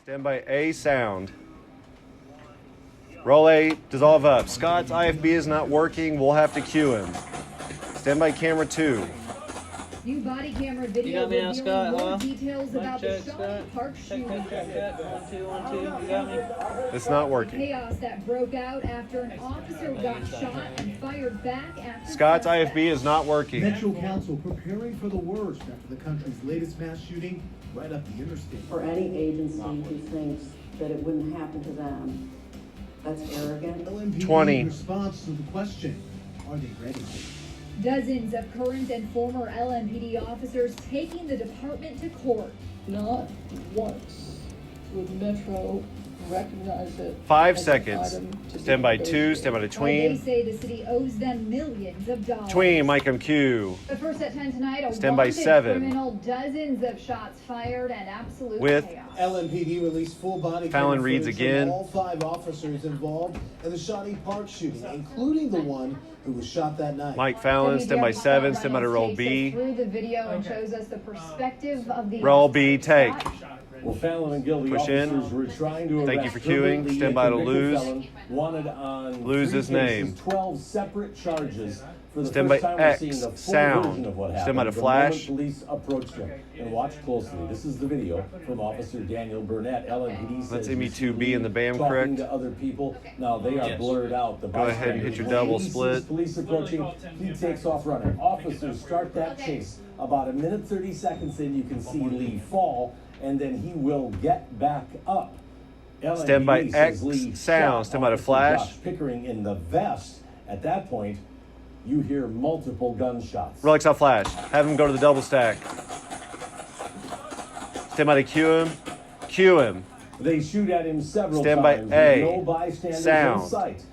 Stand by A, sound. Roll A, dissolve up. Scott's IFB is not working. We'll have to cue him. Stand by camera 2. New body camera video revealing more details about the Shawnee Park shooting. Check. 1, 2, 1, 2. You got me? It's not working. Chaos that broke out after an officer got shot and fired back after Scott's IFB is not working. Metro Council preparing for the worst after the country's latest mass shooting right up the interstate. For any agency who thinks that it wouldn't happen to them, that's arrogant. LMPD 20. response to the question, are they ready? Dozens of current and former LMPD officers taking the department to court. Not once would Metro recognize it. 5 as an seconds. item to be Stand by 2, stand by to They tween. say the city owes them millions of dollars. Tween, Mike, I'm Q. But first at 10 tonight, a Stand by wanted 7. criminal, dozens of shots fired, and absolute With chaos. LMPD released full body Fallon camera reads footage again. from all 5 officers involved in the Shawnee Park shooting, including the one who was shot that night. Mike Fallon, stand by 7, stand by to roll B. Through the video and shows us the perspective of the Roll B, take. Well, Fallon and Gilby Push in. officers were trying to Thank you arrest for queuing. Herbert Lee, Stand a by to convicted lose. felon, wanted on Lose 3 his cases, name. 12 separate charges. For the Stand first by time, we're X, seeing the full sound. version of what Stand happened. by to The flash. moment police approached him. And watch closely. This is the video from Officer Daniel Burnett. LMPD says Let's you see ME2B Lee and the BAM talking correct. to other people. Now they are blurred out. The Go ahead and hit your double When he sees split. Police approaching. He takes off running. Officers start that chase. About a minute 30 seconds in, you can see Lee fall, and then he will get back up. Stand by LMPD says X, Lee sound. shot Stand by to Officer flash. Josh Pickering in the vest. At that point, you hear multiple gunshots. Rolex out flash. Have him go to the double stack. Stand by to cue him. Cue him. They shoot at him several Stand by times. A, With no bystanders sound. in sight.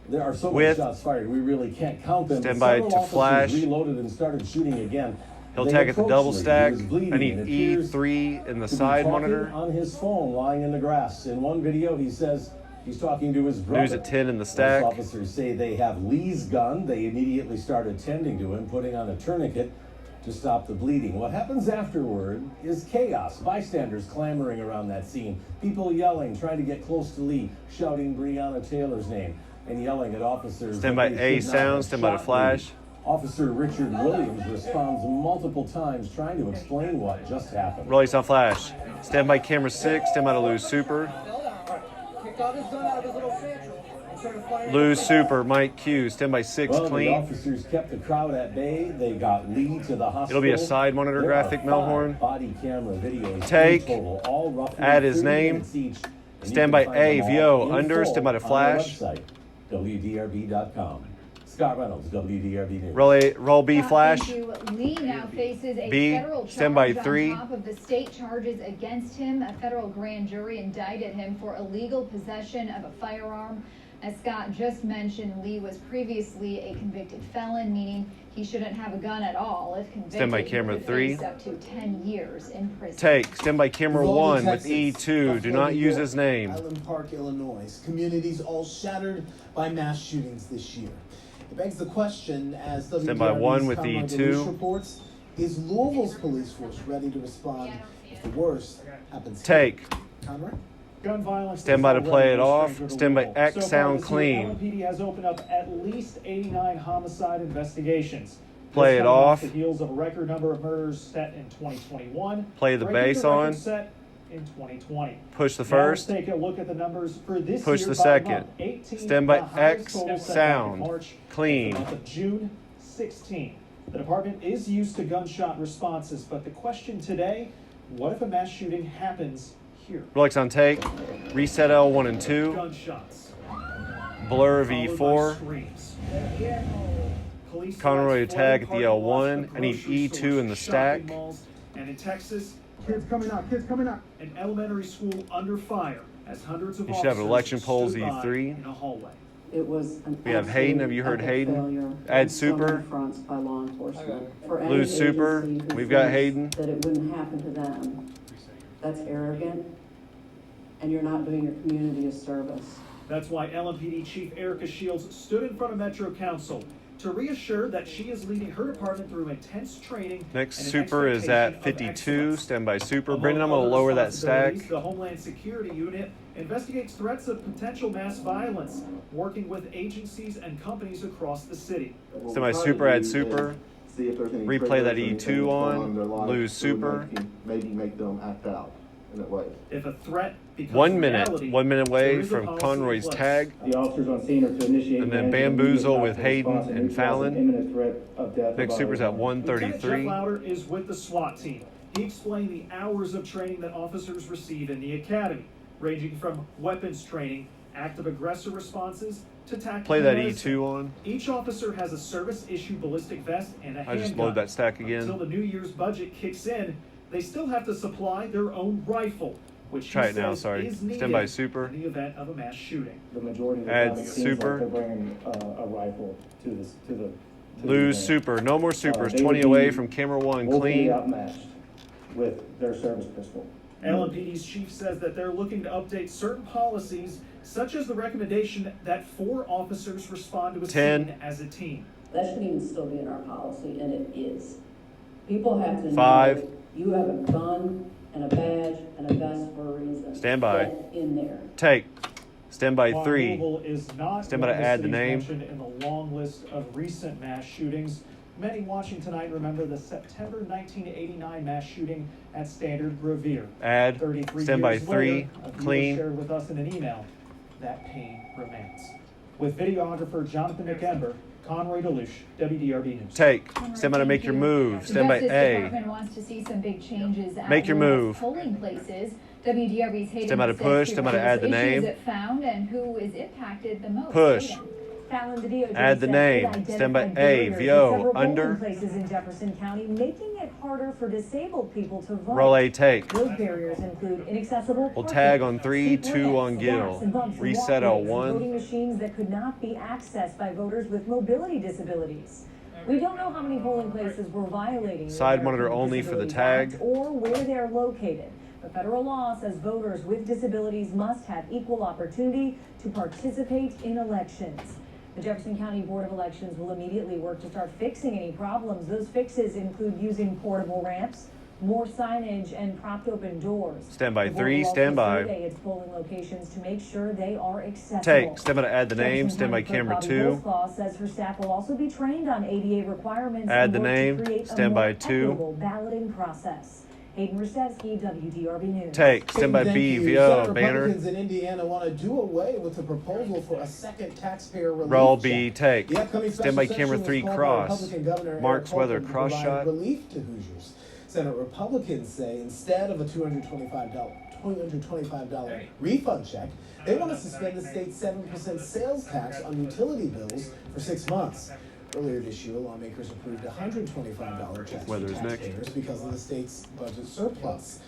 There are so many With shots fired, we really can't count them. stand but by several to officers flash. Reloaded and started shooting again. He'll They tag at the approached double Lee. He stack. was bleeding I need and appears E3 in the to be side talking monitor. on his phone, lying in the grass. In one video, he says he's talking to his brother. News at 10 in the stack. Police officers say they have Lee's gun. They immediately start attending to him, putting on a tourniquet to stop the bleeding. What happens afterward is chaos. Bystanders clamoring around that scene. People yelling, trying to get close to Lee, shouting Breonna Taylor's name, and yelling at officers. Stand that by they A, should not sound. have Stand by to shot flash. Lee. Officer Richard Williams responds multiple times, trying to explain what just happened. Rolex on flash. Stand by camera 6. Stand by to lose super. Lose super. Mike Q. Stand by 6 Well, the clean. officers kept the crowd at bay. They got Lee to the hospital. It'll be a side monitor There graphic, are 5 Melhorn. body camera videos. Take. In total, all roughly Add his 30 name. minutes each. And Stand you by can find A, them all VO, in under, full stand by to on our flash. website, WDRB.com. Scott Reynolds, WDRB News. Roll B, flash. Thank you. Lee now faces a B, federal stand by charge 3. on top of the state charges against him. A federal grand jury indicted him for illegal possession of a firearm. As Scott just mentioned, Lee was previously a convicted felon, meaning he shouldn't have a gun at all. If convicted, Stand by he camera could 3. face up to 10 years in prison. Take. Stand by camera Uvalde, 1 with Texas, E2. Do Buffalo, not New use York, his name. Island Park, Illinois. Communities all shattered by mass shootings this year. It begs the question, as Stand by 1 with Conrad E2. News reports, is Louisville's police force ready to respond if the worst happens here? Take. Conrad? Gun violence. Stand by to is play it already no off. stranger to Stand by Louisville. X, So far sound this year, clean. LMPD has opened up at least 89 homicide investigations. Play This it coming off. the heels of a record number of murders set in 2021. Play the breaking bass record on. Set in 2020. Push the Now first. let's take a look at the numbers for this Push year the by second. month. 18, Stand by the highest X, total set back in sound. March. Clean. The month of June, 16. The department is used to gunshot responses, but the question today, what if a mass shooting happens here? Rolex on take. Reset L1 and 2. Gunshots. Blur Followed by V4. screams. Police Conroy lights tag flooding at the parking lots L1. of I need grocery E2 stores, in the shopping stack. malls, and in Texas, Kids coming out, an elementary school under fire as hundreds of You should have officers election polls stood by E3. in a hallway. It was an We have Hayden. Have you heard absolute Hayden? failure Add on so many super. fronts by law enforcement. For any Lose super. agency who We've got thinks Hayden. that it wouldn't happen to them, that's arrogant, and you're not doing your community a service. That's why LMPD Chief Erica Shields stood in front of Metro Council to reassure that she is leading her department through intense training. Next and an super is at expectation of 52. excellence. Stand by super. Among Brendan, I'm going to other lower that stack. responsibilities, the Homeland Security Unit investigates threats of potential mass violence, working with agencies and companies across the city. Stand by super, add super. Replay that E2 on. Lose super. Maybe make them act out in that way. If a threat becomes 1 minute. reality, 1 minute there away is a from policy Conroy's in place. tag. The officers on scene are to initiate And then management Bamboozle immediate with Hayden response and neutralize Fallon. an imminent threat of death or Next super's at bodily harm. Lieutenant Jeff 133. Lauder is with the SWAT team. He explained the hours of training that officers receive in the academy, ranging from weapons training, active aggressor responses, to tactical Play that medicine. E2 on. Each officer has a service-issue ballistic vest and a I handgun. just load that stack Until again. the New Year's budget kicks in, they still have to supply their own rifle, which Try he it now, says sorry. is needed Stand by super. in the event of a mass shooting. The majority of the Add time it seems super. like they're bringing a rifle to this to the Lose event. super. No more supers. They 20 would away be from camera 1. woefully Clean. outmatched with their service pistol. LMPD's chief says that they're looking to update certain policies, such as the recommendation that 4 officers respond to a 10. scene as a team. That shouldn't even still be in our policy, and it is. People have to know 5. that you have a gun and a badge and a vest for a reason. Stand by. Get in there. Take. Stand by While 3. Louisville is not Stand by one to of add the cities name. mentioned in the long list of recent mass shootings. Many watching tonight remember the September 1989 mass shooting at Standard Revere. Add. 33 Stand by years 3. later, a viewer Clean. shared with us in an email. That pain remains. With videographer Jonathan McEmber, Conroy DeLuche, WDRB News. Take. Stand by to make your move. Stand by Justice A. Department wants to see some big changes at Make your Louisville's move. polling places. WDRB's Hayden Stand by to says push, to stand by to raise add the issues name. it found and who is impacted the most. Push. Hayden. Fallon, the DOJ Add the says name. it Stand by identified A. barriers in VO. several polling Under. places in Jefferson County, making it harder for disabled people to vote. Roll A. Take. Those barriers include inaccessible We'll parking, tag on 3, speed 2 on limits, Gill. gaps and bumps in Reset walkways, and L1. voting machines that could not be accessed by voters with mobility disabilities. We don't know how many polling places were violating the Side Americans monitor with only for the Disabilities tag. Act or where they are located. But federal law says voters with disabilities must have equal opportunity to participate in elections. The Jefferson County Board of Elections will immediately work to start fixing any problems. Those fixes include using portable ramps, more signage, and propped open doors. Stand by The board 3. will also Stand by. survey its polling locations to make sure they are accessible. Take. Stand by to add the name. Jefferson Stand by County Clerk camera Bobby 2. Holzclaw says her staff will also be trained on ADA requirements Add and the work to name. create a Stand more by 2. equitable balloting process. Hayden Rustevsky, WDRB News. Take. Stand by Thank B. you. VO. Senate Banner. Republicans in Indiana want to do away with the proposal for a second taxpayer relief Roll check. B. Take. The upcoming Stand by special camera session 3. was called by Cross. Republican Governor Mark's Eric weather. Holcomb to Cross provide shot. relief to Hoosiers. Senate Republicans say instead of a $225 refund check, they want to suspend the state's 7% sales tax on utility bills for 6 months. Earlier this year, lawmakers approved a $125 check to Weather's next. taxpayers because of the state's budget surplus.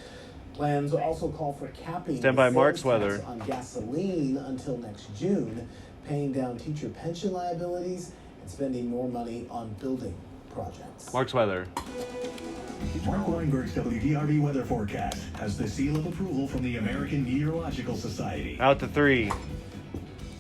Plans also call for capping Stand the by sales Mark's tax weather. on gasoline until next June, paying down teacher pension liabilities, and spending more money on building projects. Mark's weather. Mark Weinberg's WDRB weather forecast has the seal of approval from the American Meteorological Society. Out to 3.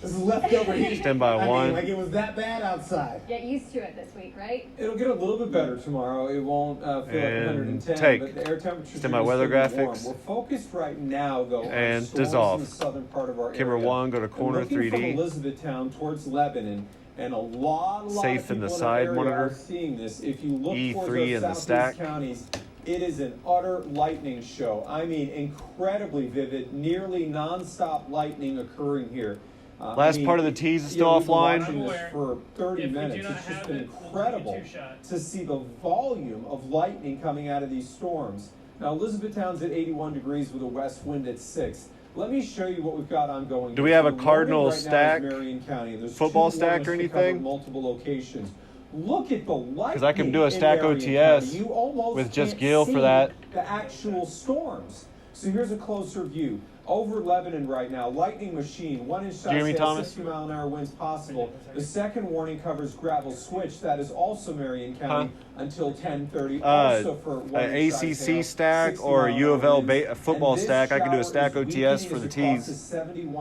This is leftover heat. Stand by I mean, 1. like it was that bad outside. Get used to it this week, right? It'll get a little bit better tomorrow. It won't feel like And 110, take. but the air temperatures Stand are by gonna weather still be warm. graphics. We're focused right now, though, And on storms dissolve. in the southern part of our Camera area. 1. Go to And corner looking 3D. from Elizabethtown towards Lebanon, and a lot Safe of in the people side our area monitor. are seeing this. If you look E3 towards in the our southeast stack. counties, it is an utter lightning show. I mean, incredibly vivid, nearly nonstop lightning occurring here. Last part of the tease is still we've been offline. watching this for 30 minutes. It's just been incredible to see the volume of lightning coming out of these storms. Now, Elizabethtown's at 81 degrees with a west wind at 6. Let me show you what we've got ongoing. Do we here. have So a the Cardinal warming right now is stack? Marion County, and there's Football 2 stack warnings or to cover anything? multiple locations. Look at the lightning. 'Cause I can do a in stack Marion OTS County. You almost with just can't Gil for see that. the actual storms. So here's a closer view. Over Lebanon right now, lightning machine, 1 inch Jeremy size, Thomas. 60-mile-an-hour winds possible. The second warning covers gravel switch. That is also Marion County until 10:30. Also for 1 inch size hail, ACC stack or a U of L football stack. I can do a stack OTS for the tees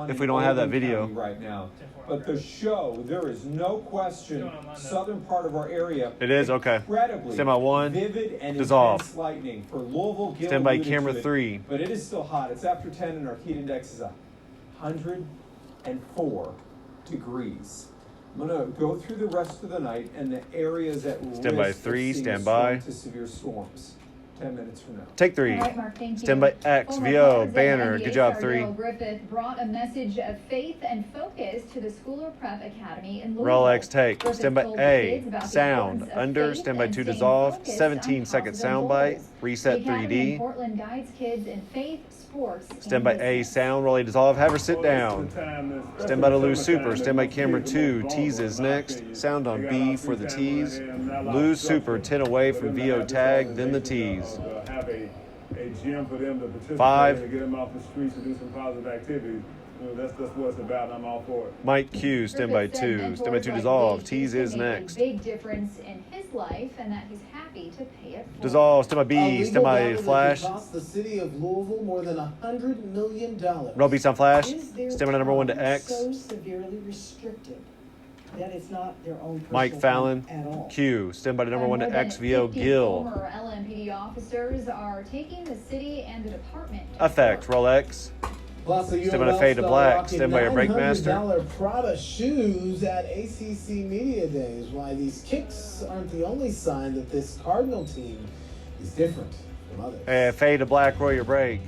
if we don't have that video. Right now. But the show, there is no question, southern part of our area. It is? Okay. Incredibly Stand by 1. vivid and Dissolve. intense lightning for Louisville. Gil Stand by alluded camera to it, 3. But it is still hot. It's after 10 and our heat index is 104 degrees. I'm going to go through the rest of the night and the areas at risk Stand by of 3. seeing Stand storm by. to severe storms. 10 minutes from now. Take 3. All right, Mark, thank you. Stand by X. Former VO. President Banner. NBA Good job, star 3. Darrell Griffith brought a message of faith and focus to the Schooler Prep Academy in Louisville. Roll X. Take. Griffith Stand by told the A. kids about the Sound. importance of Under. faith Stand by and 2. staying Dissolve. focused 17-second on sound positive bite. goals. Reset The Academy 3D. in Portland guides kids in faith, sports, Stand by and A. business. Sound. Relay. Dissolve. Have her sit down. Stand by to lose super. Stand by camera 2. Tease is next. Sound on B for the tees. Lose super. 10 away from VO tag. Then the tees. Have a gym for them to participate 5. and get them off the streets and do some positive activities. That's what it's about, and I'm all for it. Mike Q. Stand by 2. Stand by 2. Dissolve. Tease is next. A big difference in his life, and that he's happy to pay it forward. Dissolve. Stand by B. Illegal Stand by gambling Flash. cost the city of Louisville more than $100 million. Roll beats on Flash. Is their Stand by number 1 to time X. so severely restricted that it's not their own personal Mike Fallon. time at all? Q. Stand by to number 1 More to than X. VO 50 Gill. Former LMPD officers are taking the city and the department to Effect. court. Roll X. Plus, a Stand by to fade to black. Stand by your break master. $900 Prada shoes at ACC Media Days. Why these kicks aren't the only sign that this Cardinal team is different from others. Fade to black. Roll your break.